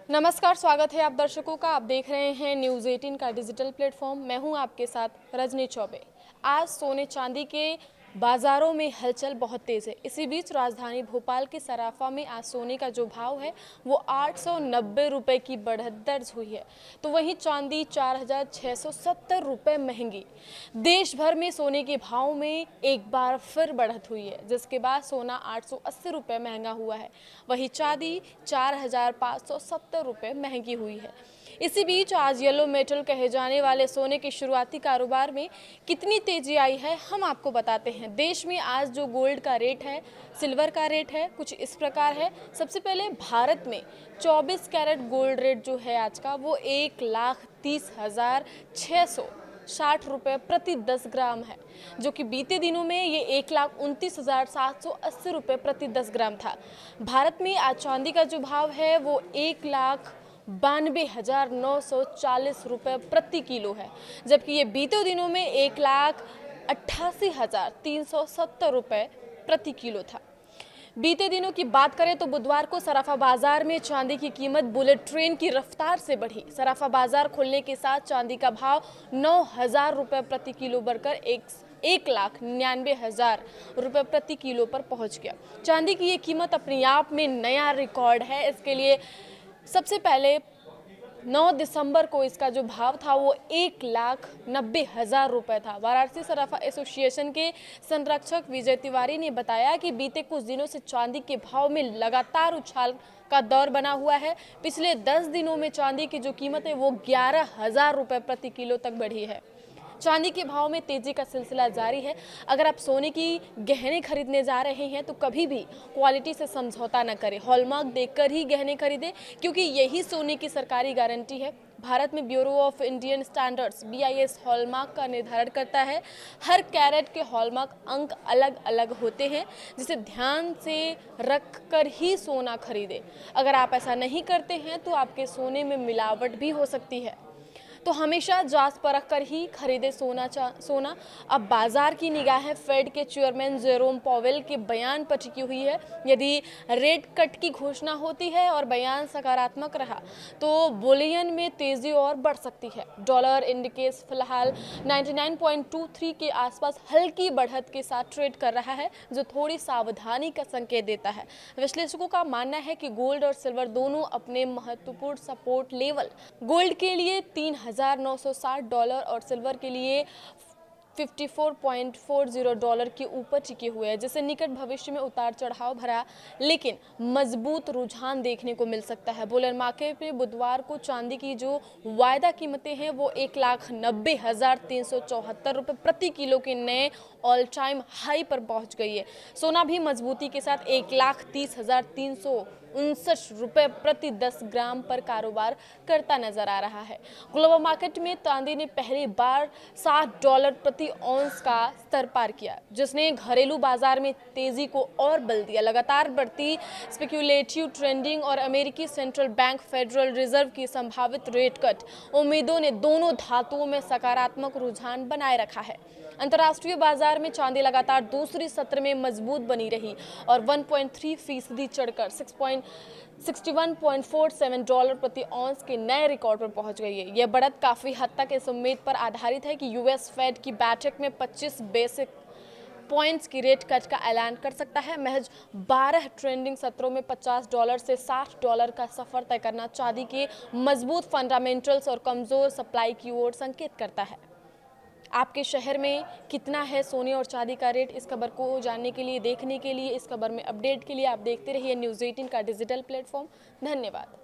नमस्कार, स्वागत है आप दर्शकों का। आप देख रहे हैं न्यूज़ 18 का डिजिटल प्लेटफॉर्म। मैं हूं आपके साथ रजनी चौबे। आज सोने चांदी के बाजारों में हलचल बहुत तेज है। इसी बीच राजधानी भोपाल के सराफा में आज सोने का जो भाव है वो 890 रुपये की बढ़त दर्ज हुई है, तो वहीं चांदी 4670 रुपये महंगी। देश भर में सोने के भाव में एक बार फिर बढ़त हुई है, जिसके बाद सोना 880 रुपये महंगा हुआ है। वहीं चांदी 4570 रुपये महंगी हुई है। इसी बीच आज येलो मेटल कहे जाने वाले सोने के शुरुआती कारोबार में कितनी तेजी आई है, हम आपको बताते हैं। देश में आज जो गोल्ड का रेट है, सिल्वर का रेट है, कुछ इस प्रकार है। सबसे पहले भारत में 24 कैरेट गोल्ड रेट जो है आज का, वो 1,30,660 रुपये प्रति 10 ग्राम है, जो कि बीते दिनों में ये 1,29,780 रुपये प्रति 10 ग्राम था। भारत में आज चांदी का जो भाव है वो 1,92,940 रुपये प्रति किलो है, जबकि ये बीते दिनों में 1,88,370 रुपये प्रति किलो था। बीते दिनों की बात करें तो बुधवार को सराफा बाजार में चांदी की कीमत बुलेट ट्रेन की रफ्तार से बढ़ी। सराफा बाजार खुलने के साथ चांदी का भाव 9,000 रुपये प्रति किलो बढ़कर 1,99,000 रुपये प्रति किलो पर पहुंच गया। चांदी की ये कीमत अपने आप में नया रिकॉर्ड है। इसके लिए सबसे पहले 9 दिसंबर को इसका जो भाव था वो 1,90,000 रुपये था। वाराणसी सराफा एसोसिएशन के संरक्षक विजय तिवारी ने बताया कि बीते कुछ दिनों से चांदी के भाव में लगातार उछाल का दौर बना हुआ है। पिछले 10 दिनों में चांदी की जो कीमत है वो 11,000 रुपये प्रति किलो तक बढ़ी है। चांदी के भाव में तेजी का सिलसिला जारी है। अगर आप सोने की गहने खरीदने जा रहे हैं तो कभी भी क्वालिटी से समझौता न करें। हॉलमार्क देखकर ही गहने खरीदें, क्योंकि यही सोने की सरकारी गारंटी है। भारत में bureau of Indian standards BIS hallmark का निर्धारण करता है। हर कैरेट के हॉलमार्क अंक अलग अलग होते हैं, जिसे ध्यान से रख कर ही सोना खरीदें। अगर आप ऐसा नहीं करते हैं तो आपके सोने में मिलावट भी हो सकती है, तो हमेशा जांच परख कर ही खरीदे सोना। अब बाजार की निगाह फेड के चेयरमैन जेरोम पॉवेल के बयान पर टिकी हुई है। यदि रेट कट की घोषणा होती है और बयान सकारात्मक रहा तो बुलियन में तेजी और बढ़ सकती है। डॉलर इंडिकेस फिलहाल 99.23 के आसपास हल्की बढ़त के साथ ट्रेड कर रहा है, जो थोड़ी सावधानी का संकेत देता है। विश्लेषकों का मानना है कि गोल्ड और सिल्वर दोनों अपने महत्वपूर्ण सपोर्ट लेवल, गोल्ड के लिए $3,960 और सिल्वर के लिए $54.40 के ऊपर टिके हुए हैं, जिससे निकट भविष्य में उतार चढ़ाव भरा लेकिन मजबूत रुझान देखने को मिल सकता है। बुलियन मार्केट में बुधवार को चांदी की जो वायदा कीमतें हैं वो 1,90,374 रुपये प्रति किलो के नए ऑल टाइम हाई पर पहुंच गई है। सोना भी मजबूती के साथ 1,30,359 रुपये प्रति 10 ग्राम पर कारोबार करता नजर आ रहा है। ग्लोबल मार्केट में चांदी ने पहली बार $60 प्रति औंस का स्तर पार किया, जिसने घरेलू बाजार में तेजी को और बल दिया। लगातार बढ़ती स्पेक्युलेटिव ट्रेंडिंग और अमेरिकी सेंट्रल बैंक फेडरल रिजर्व की संभावित रेट कट उम्मीदों ने दोनों धातुओं में सकारात्मक रुझान बनाए रखा है। अंतर्राष्ट्रीय बाजार में चांदी लगातार दूसरी सत्र में मजबूत बनी रही और 1.3% चढ़कर $61.47 प्रति औंस के नए रिकॉर्ड पर पहुंच गई है। यह बढ़त काफी हद तक इस उम्मीद पर आधारित है कि US फेड की बैठक में 25 बेसिक पॉइंट्स की रेट कट का ऐलान कर सकता है। महज 12 ट्रेंडिंग सत्रों में $50 से $60 का सफर तय करना चांदी के मजबूत फंडामेंटल्स और कमजोर सप्लाई की ओर संकेत करता है। आपके शहर में कितना है सोने और चांदी का रेट? इस खबर को जानने के लिए, देखने के लिए, इस खबर में अपडेट के लिए आप देखते रहिए न्यूज़ 18 का डिजिटल प्लेटफॉर्म। धन्यवाद।